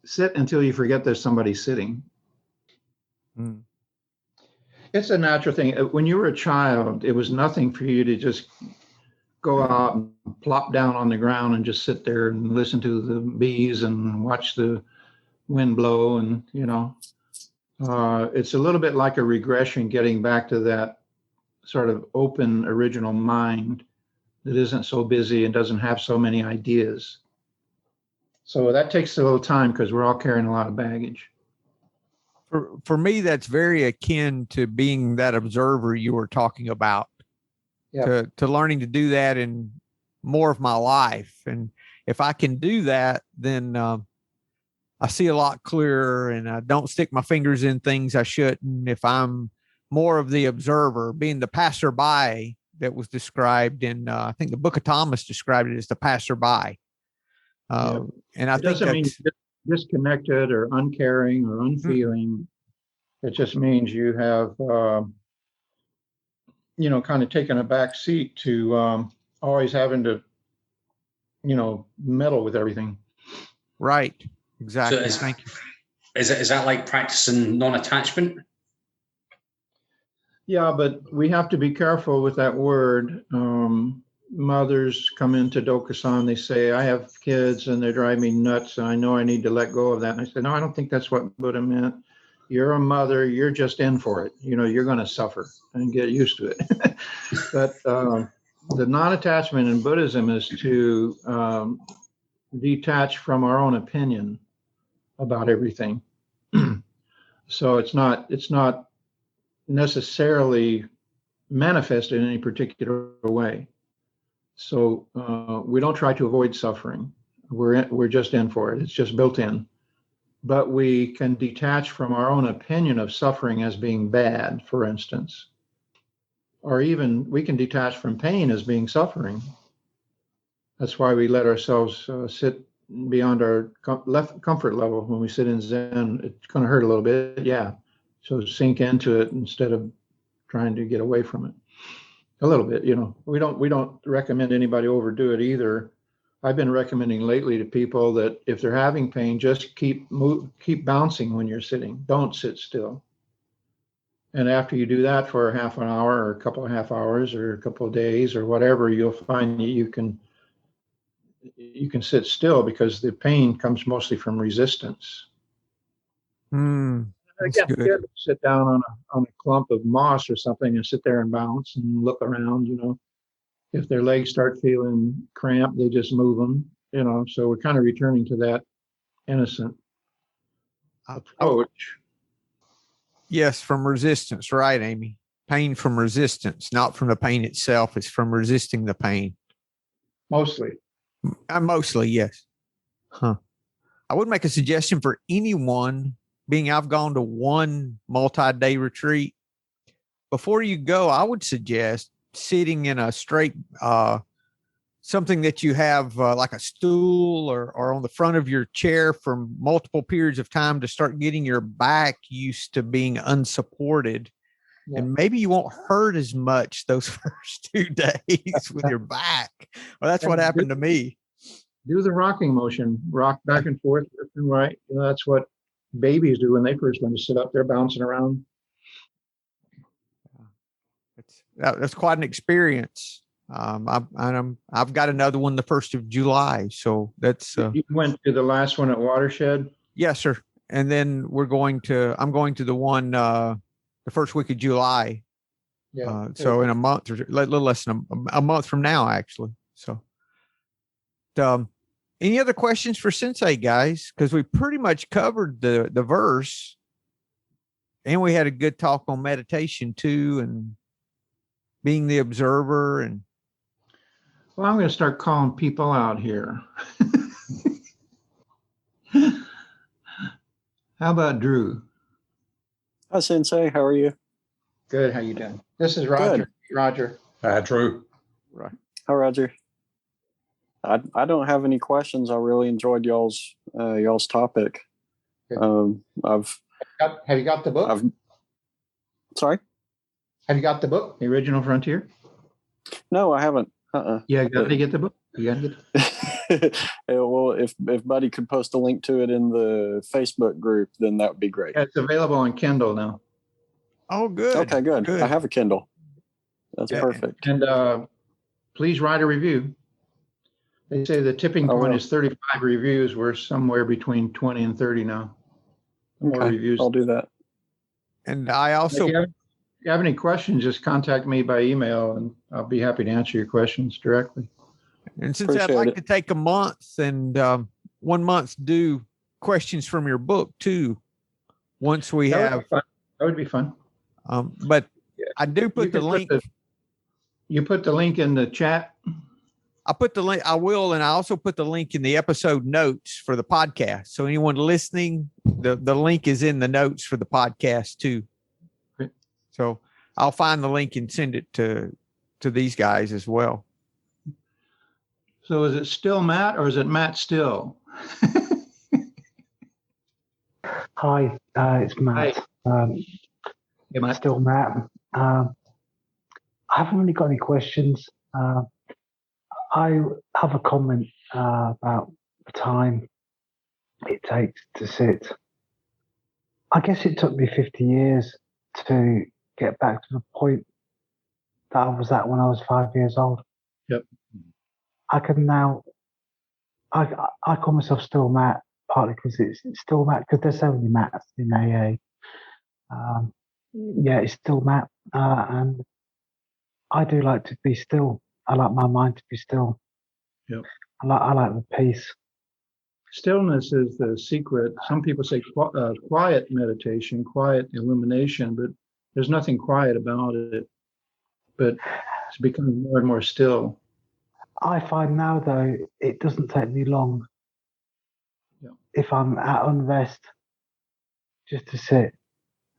sit until you forget there's somebody sitting. Mm. It's a natural thing. When you were a child, it was nothing for you to just go out and plop down on the ground and just sit there and listen to the bees and watch the wind blow. And, it's a little bit like a regression, getting back to that sort of open, original mind that isn't so busy and doesn't have so many ideas. So that takes a little time because we're all carrying a lot of baggage. For me, that's very akin to being that observer you were talking about. Yeah. To learning to do that in more of my life. And if I can do that, then I see a lot clearer and I don't stick my fingers in things I shouldn't. If I'm more of the observer, being the passerby that was described in, I think the Book of Thomas described it as the passerby. And I think doesn't mean disconnected or uncaring or unfeeling. It just means you have, kind of taken a back seat to always having to, meddle with everything. Right. Exactly. So Thank you. Is that like practicing non-attachment? Yeah, but we have to be careful with that word. Mothers come into Dokusan, they say, I have kids and they drive me nuts and I know I need to let go of that. And I said, no, I don't think that's what Buddha meant. You're a mother, you're just in for it. You're going to suffer and get used to it. But the non-attachment in Buddhism is to detach from our own opinion about everything. So it's not necessarily manifested in any particular way. So we don't try to avoid suffering. We're just in for it. It's just built in. But we can detach from our own opinion of suffering as being bad, for instance. Or even we can detach from pain as being suffering. That's why we let ourselves sit beyond our comfort level when we sit in Zen. It's going to hurt a little bit, yeah. So sink into it instead of trying to get away from it. A little bit, We don't recommend anybody overdo it either. I've been recommending lately to people that if they're having pain, just keep bouncing when you're sitting. Don't sit still. And after you do that for a half an hour or a couple of half hours or a couple of days or whatever, you'll find that you can sit still because the pain comes mostly from resistance. Again, you sit down on a clump of moss or something and sit there and bounce and look around, If their legs start feeling cramped, they just move them. So we're kind of returning to that innocent approach. Yes, from resistance, right, Amy? Pain from resistance, not from the pain itself. It's from resisting the pain. Mostly. Mostly, yes. Huh. I would make a suggestion for anyone, being I've gone to one multi-day retreat. Before you go, I would suggest sitting in a straight, something that you have like a stool or on the front of your chair for multiple periods of time to start getting your back used to being unsupported. Yeah. And maybe you won't hurt as much those first 2 days with your back. Well, that's what happened to me. Do the rocking motion, rock back and forth, left and right. That's what babies do when they first learn to sit up there bouncing around. That's quite an experience. I've got another one the 1st of July. So that's you went to the last one at Watershed? Yes, sir. And then I'm going to the one the first week of July. Yeah. So in a month or a little less than a month from now, actually. So any other questions for Sensei, guys? Because we pretty much covered the verse, and we had a good talk on meditation too, and being the observer. And well, I'm going to start calling people out here. How about Drew? Hi, Sensei. How are you? Good. How you doing? This is Roger. Good. Roger. Drew. Right. Hi, Roger. I don't have any questions. I really enjoyed y'all's topic. Have you got the book? Sorry? Have you got the book, The Original Frontier? No, I haven't. Yeah, got to get the book. You got to get it. Well, if Buddy could post a link to it in the Facebook group, then that would be great. Yeah, it's available on Kindle now. Oh, good. Okay, good. I have a Kindle. That's perfect. And please write a review. They say the tipping point is 35 reviews. We're somewhere between 20 and 30 now. More reviews. I'll do that. And I also... If you have any questions, just contact me by email, and I'll be happy to answer your questions directly. And since I'd like to take a month and 1 month do questions from your book too, once we have... That would be fun. But I do put the link... You put the link in the chat? I put the link, I will, and I also put the link in the episode notes for the podcast. So anyone listening, the link is in the notes for the podcast too. Great. So I'll find the link and send it to these guys as well. So is it still Matt or is it Matt still? Hi, it's Matt. Hey, Matt. Still Matt. I haven't really got any questions. I have a comment about the time it takes to sit. I guess it took me 50 years to get back to the point that I was at when I was 5 years old. Yep. I can now, I call myself still Matt, partly because it's still Matt, because there's so many Matts in AA. Yeah, it's still Matt. And I do like to be still. I like my mind to be still. Yep. I like the peace. Stillness is the secret. Some people say quiet meditation, quiet illumination, but there's nothing quiet about it. But it's becoming more and more still. I find now, though, it doesn't take me long. Yeah. If I'm at unrest, just to sit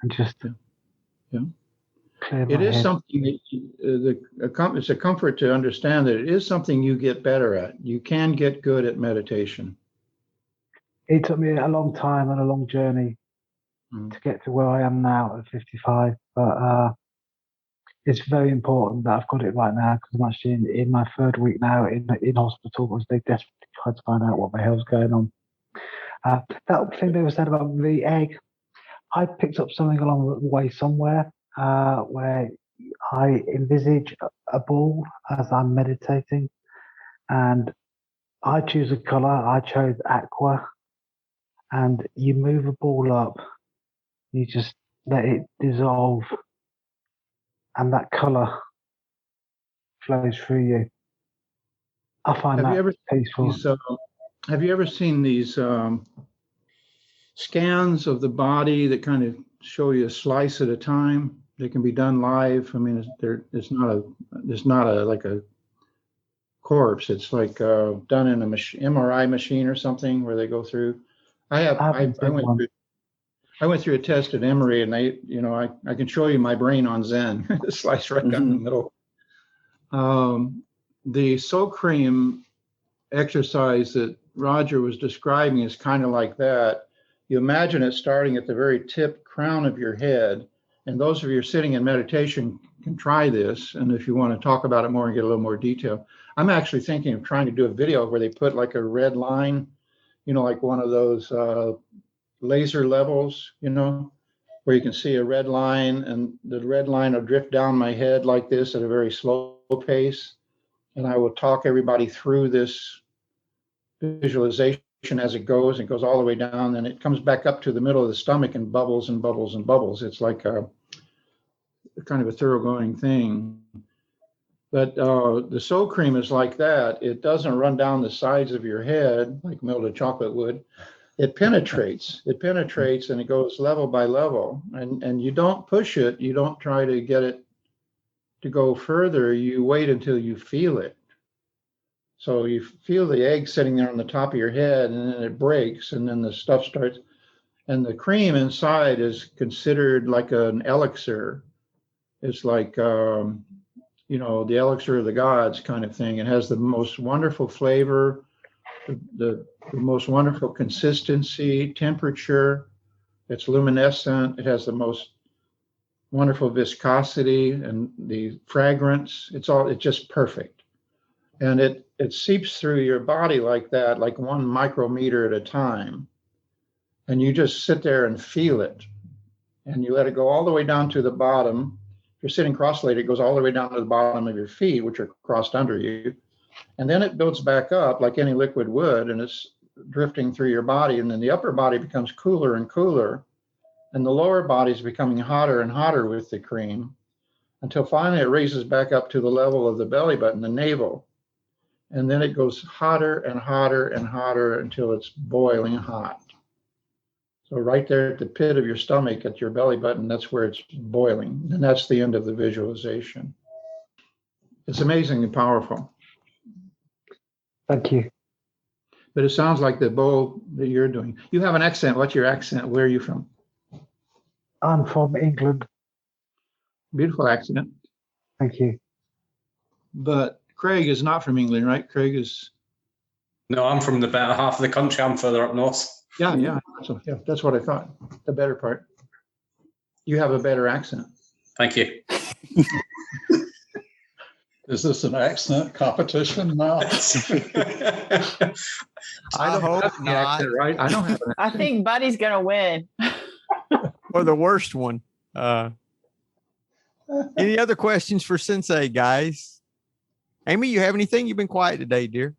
and just clear my It is head. something that it's a comfort to understand that it is something you get better at. You can get good at meditation. It took me a long time and a long journey to get to where I am now at 55. But it's very important that I've got it right now, because I'm actually in my 3rd week now in hospital, because they desperately tried to find out what the hell's going on. That thing they were said about the egg, I picked up something along the way somewhere where I envisage a ball as I'm meditating, and I choose a color. I chose aqua, and you move a ball up, you just let it dissolve, and that color flows through you. I find Have that you ever peaceful. have you ever seen these scans of the body that kind of show you a slice at a time? They can be done live. I mean, it's not a like a corpse. It's like done in a MRI machine or something where they go through. I went through a test at Emory, and I can show you my brain on Zen. The slice right down the middle. The soul cream exercise that Roger was describing is kind of like that. You imagine it starting at the very tip crown of your head. And those of you sitting in meditation can try this. And if you want to talk about it more and get a little more detail, I'm actually thinking of trying to do a video where they put like a red line, like one of those laser levels, where you can see a red line, and the red line will drift down my head like this at a very slow pace. And I will talk everybody through this visualization as it goes. It goes all the way down, and it comes back up to the middle of the stomach and bubbles and bubbles and bubbles. It's like a kind of a thoroughgoing thing. But the soul cream is like that. It doesn't run down the sides of your head like melted chocolate would. It penetrates. It penetrates, and it goes level by level. And you don't push it. You don't try to get it to go further. You wait until you feel it. So you feel the egg sitting there on the top of your head, and then it breaks, and then the stuff starts. And the cream inside is considered like an elixir. It's like, the elixir of the gods kind of thing. It has the most wonderful flavor, the most wonderful consistency, temperature. It's luminescent. It has the most wonderful viscosity and the fragrance. It's just perfect. And it seeps through your body like that, like 1 micrometer at a time. And you just sit there and feel it. And you let it go all the way down to the bottom. If you're sitting cross-legged, it goes all the way down to the bottom of your feet, which are crossed under you. And then it builds back up like any liquid would, and it's drifting through your body. And then the upper body becomes cooler and cooler. And the lower body is becoming hotter and hotter with the cream, until finally it raises back up to the level of the belly button, the navel. And then it goes hotter and hotter and hotter until it's boiling hot. So right there at the pit of your stomach, at your belly button, that's where it's boiling. And that's the end of the visualization. It's amazingly powerful. Thank you. But it sounds like the bowl that you're doing. You have an accent. What's your accent? Where are you from? I'm from England. Beautiful accent. Thank you. But Craig is not from England, right? Craig is. No, I'm from the better half of the country. I'm further up north. Yeah. So, yeah, that's what I thought. The better part. You have a better accent. Thank you. Is this an accent competition now? I hope have the not. accent, right? I don't have an accent. I think Buddy's going to win. Or the worst one. Any other questions for Sensei, guys? Amy, you have anything? You've been quiet today, dear.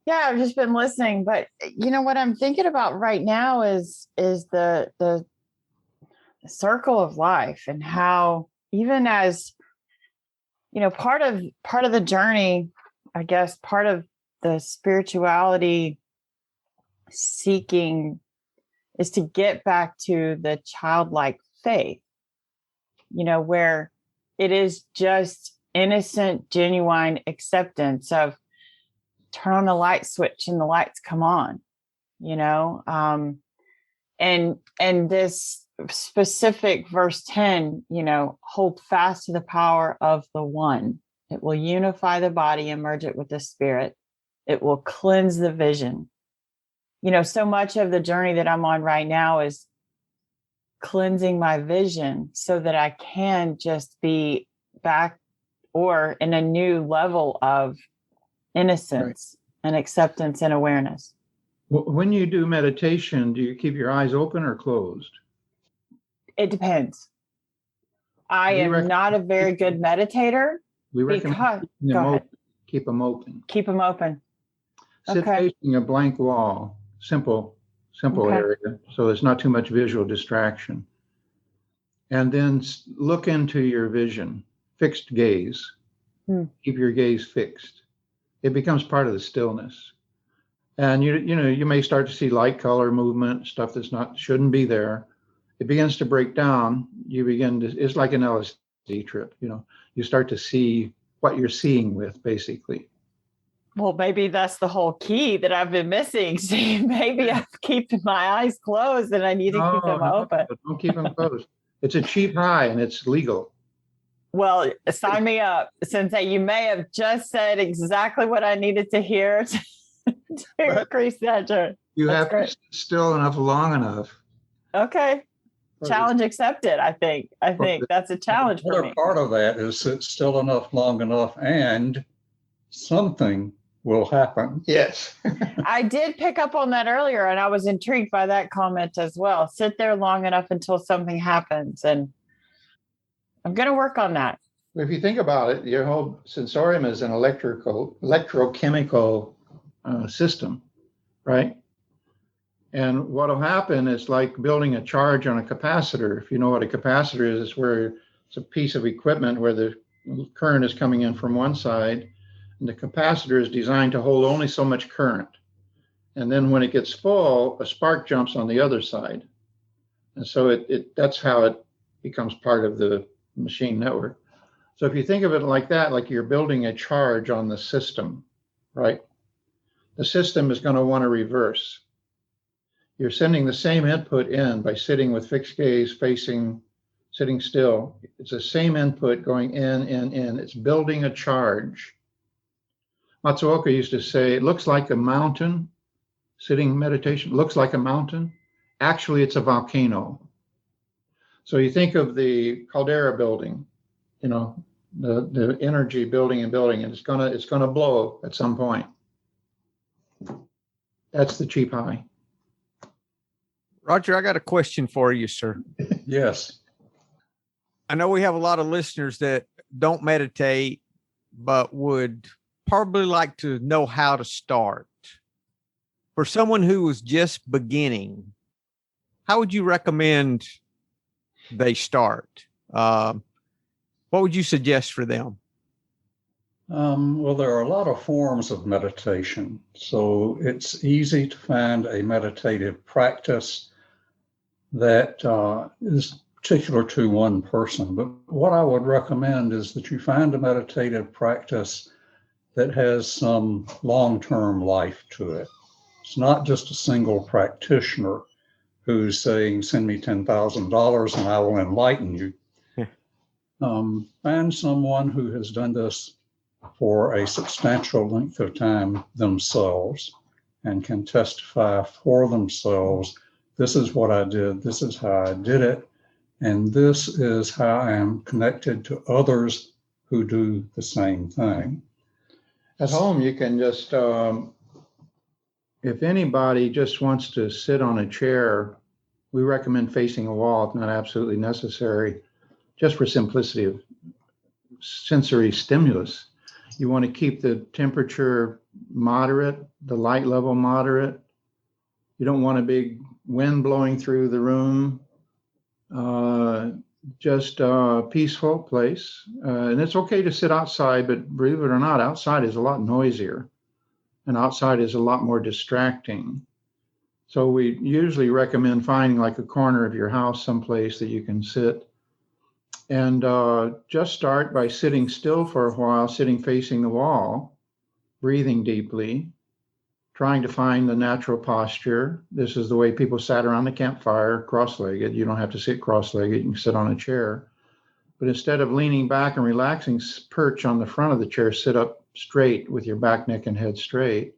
Yeah, I've just been listening, but what I'm thinking about right now is the circle of life, and how even as part of the journey, I guess part of the spirituality seeking is to get back to the childlike faith, where it is just innocent, genuine acceptance of turn on the light switch and the lights come on, and this specific verse 10, hold fast to the power of the one. It will unify the body and merge it with the spirit. It will cleanse the vision. So much of the journey that I'm on right now is cleansing my vision so that I can just be back or in a new level of innocence and acceptance and awareness. When you do meditation, do you keep your eyes open or closed? It depends. I am not a very good meditator. We recommend keep them open. Keep them open. Sit facing a blank wall, simple area, so there's not too much visual distraction. And then look into your vision, fixed gaze. Keep your gaze fixed. it becomes part of the stillness. And you may start to see light, color, movement, stuff that's shouldn't be there. It begins to break down. It's like an LSD trip. You start to see what you're seeing with, basically. Well, maybe that's the whole key that I've been missing. See, maybe I'm keeping my eyes closed and I need to keep them open. Don't keep them closed. It's a cheap high and it's legal. Well, sign me up, Sensei. You may have just said exactly what I needed to hear to increase that journey. You have to still enough long enough. Okay. Challenge accepted, I think. That's a challenge for me. Another part of that is sit still enough, long enough, and something will happen. Yes. I did pick up on that earlier, and I was intrigued by that comment as well. Sit there long enough until something happens, and I'm going to work on that. If you think about it, your whole sensorium is an electrochemical system, right? And what will happen is like building a charge on a capacitor. If you know what a capacitor is, it's where it's a piece of equipment where the current is coming in from one side, and the capacitor is designed to hold only so much current. And then when it gets full, a spark jumps on the other side. And so that's how it becomes part of the machine network. So if you think of it like that, like you're building a charge on the system, right? The system is going to want to reverse. You're sending the same input in by sitting with fixed gaze, sitting still. It's the same input going in. It's building a charge. Matsuoka used to say, it looks like a mountain. Sitting meditation looks like a mountain. Actually, it's a volcano. So you think of the caldera building, the energy building, and it's gonna blow at some point. That's the cheap high. Roger, I got a question for you, sir. Yes. I know we have a lot of listeners that don't meditate, but would probably like to know how to start. For someone who was just beginning, how would you recommend they start? What would you suggest for them? Well, there are a lot of forms of meditation, so it's easy to find a meditative practice that is particular to one person. But what I would recommend is that you find a meditative practice that has some long-term life to it. It's not just a single practitioner who's saying, send me $10,000 and I will enlighten you. Find someone who has done this for a substantial length of time themselves and can testify for themselves, this is what I did, this is how I did it, and this is how I am connected to others who do the same thing. At home, you can just, if anybody just wants to sit on a chair, we recommend facing a wall if not absolutely necessary, just for simplicity of sensory stimulus. You want to keep the temperature moderate, the light level moderate. You don't want a big wind blowing through the room. Just a peaceful place. And it's okay to sit outside, but believe it or not, outside is a lot noisier and outside is a lot more distracting. So we usually recommend finding like a corner of your house, someplace that you can sit. And just start by sitting still for a while, sitting facing the wall, breathing deeply, trying to find the natural posture. This is the way people sat around the campfire, cross-legged. You don't have to sit cross-legged, you can sit on a chair. But instead of leaning back and relaxing, perch on the front of the chair, sit up straight with your back, neck, and head straight,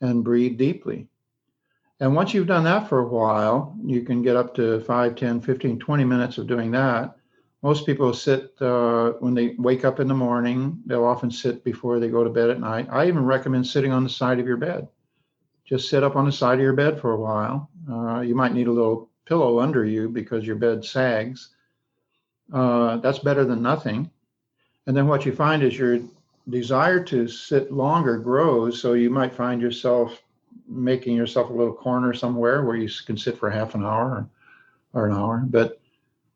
and breathe deeply. And once you've done that for a while, you can get up to 5, 10, 15, 20 minutes of doing that. Most people sit when they wake up in the morning. They'll often sit before they go to bed at night. I even recommend sitting on the side of your bed. Just sit up on the side of your bed for a while. You might need a little pillow under you because your bed sags. That's better than nothing. And then what you find is your desire to sit longer grows. So you might find yourself making yourself a little corner somewhere where you can sit for half an hour or an hour. But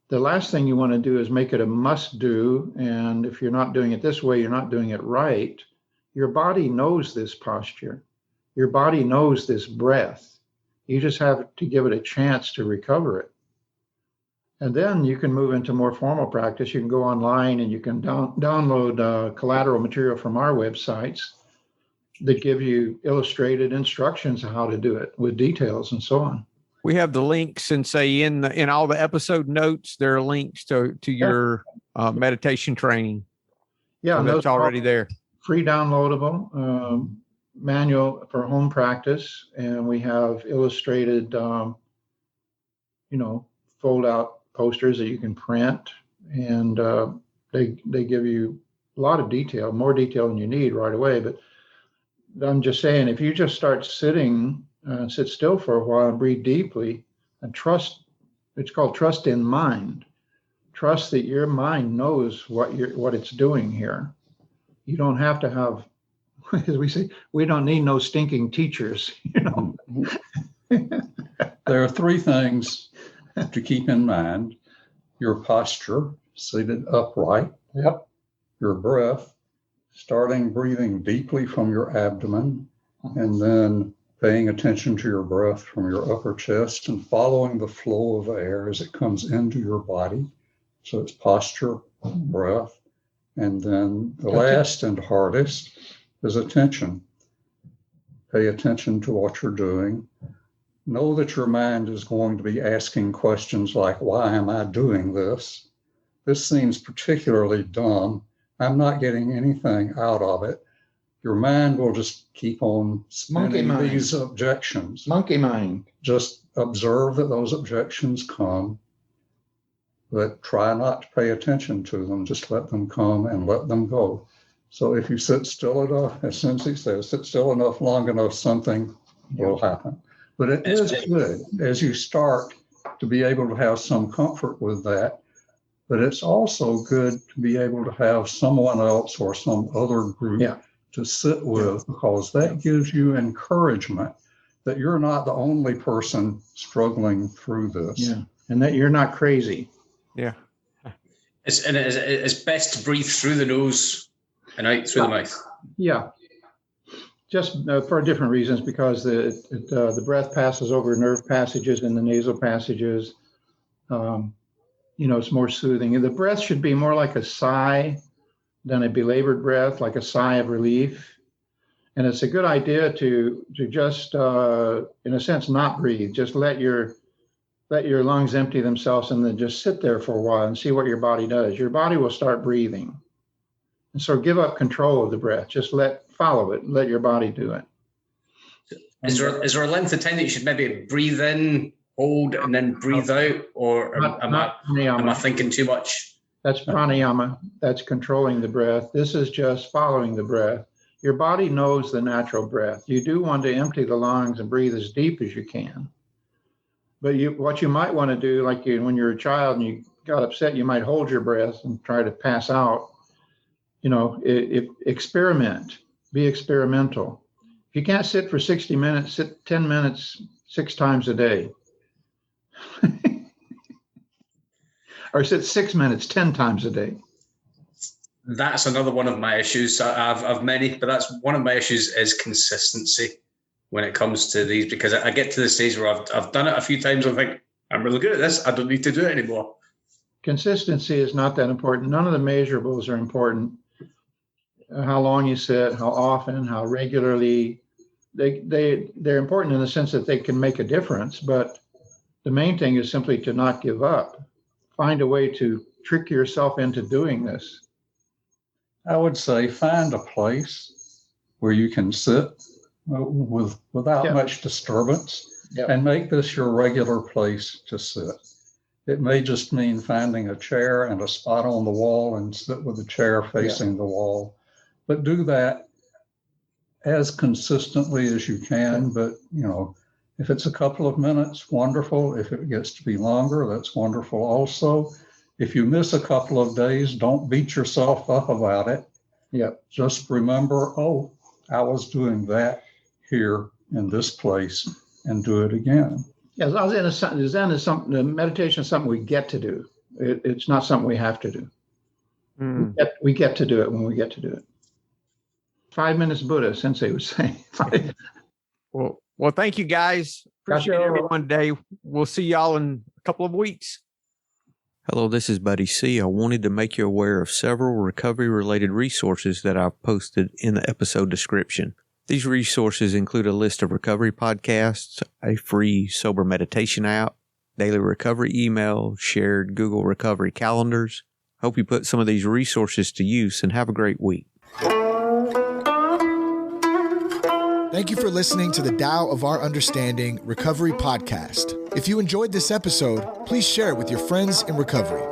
the last thing you want to do is make it a must do. And if you're not doing it this way, you're not doing it right. Your body knows this posture. Your body knows this breath. You just have to give it a chance to recover it. And then you can move into more formal practice. You can go online and you can download collateral material from our websites that give you illustrated instructions on how to do it with details and so on. We have the links, and say in all the episode notes, there are links to your meditation training. Yeah, so that's already there. Free downloadable manual for home practice, and we have illustrated, fold out posters that you can print, and they give you a lot of detail, more detail than you need right away. But I'm just saying, if you just start sitting, sit still for a while and breathe deeply and trust, it's called trust in mind. Trust that your mind knows what it's doing here. You don't have to have, as we say, we don't need no stinking teachers, There are three things to keep in mind: your posture, seated upright. Yep. Your breath, starting breathing deeply from your abdomen, and then paying attention to your breath from your upper chest and following the flow of air as it comes into your body. So it's posture, breath, and then the last and hardest is attention. Pay attention to what you're doing. Know that your mind is going to be asking questions like, why am I doing this? This seems particularly dumb. I'm not getting anything out of it. Your mind will just keep on spinning these objections. Monkey mind. Just observe that those objections come, but try not to pay attention to them. Just let them come and let them go. So if you sit still enough, as Sensei says, sit still enough, long enough, something will happen. But it is good as you start to be able to have some comfort with that. But it's also good to be able to have someone else or some other group to sit with, because that gives you encouragement that you're not the only person struggling through this. Yeah, and that you're not crazy. Yeah. It's best to breathe through the nose and out through the mouth. Yeah. Just for different reasons, because the breath passes over nerve passages and the nasal passages. It's more soothing. And the breath should be more like a sigh than a belabored breath, like a sigh of relief. And it's a good idea to just, in a sense, not breathe. Just let your lungs empty themselves and then just sit there for a while and see what your body does. Your body will start breathing. And so give up control of the breath. Just follow it. Let your body do it. Is there a length of time that you should maybe breathe in, hold, and then breathe out? Or am I thinking too much? That's pranayama. That's controlling the breath. This is just following the breath. Your body knows the natural breath. You do want to empty the lungs and breathe as deep as you can. But what you might want to do, like when you're a child and you got upset, you might hold your breath and try to pass out. Experiment. Be experimental. If you can't sit for 60 minutes, sit 10 minutes 6 times a day. Or sit 6 minutes 10 times a day. That's another one of my issues. I've many, but that's one of my issues is consistency when it comes to these, because I get to the stage where I've done it a few times. I think I'm really good at this. I don't need to do it anymore. Consistency is not that important. None of the measurables are important. How long you sit, how often, how regularly. They're important in the sense that they can make a difference, but the main thing is simply to not give up. Find a way to trick yourself into doing this. I would say find a place where you can sit without much disturbance and make this your regular place to sit. It may just mean finding a chair and a spot on the wall and sit with the chair facing the wall, but do that as consistently as you can. But, if it's a couple of minutes, wonderful. If it gets to be longer, that's wonderful also. If you miss a couple of days, don't beat yourself up about it. Just remember, I was doing that here in this place, and do it again. Yeah, Zen is something, meditation is something we get to do. It's not something we have to do. We get to do it when we get to do it. 5 minutes Buddha, Sensei was saying. Well, thank you guys. Appreciate everyone today. We'll see y'all in a couple of weeks. Hello, this is Buddy C. I wanted to make you aware of several recovery-related resources that I've posted in the episode description. These resources include a list of recovery podcasts, a free sober meditation app, daily recovery email, shared Google recovery calendars. Hope you put some of these resources to use and have a great week. Thank you for listening to the Tao of Our Understanding Recovery Podcast. If you enjoyed this episode, please share it with your friends in recovery.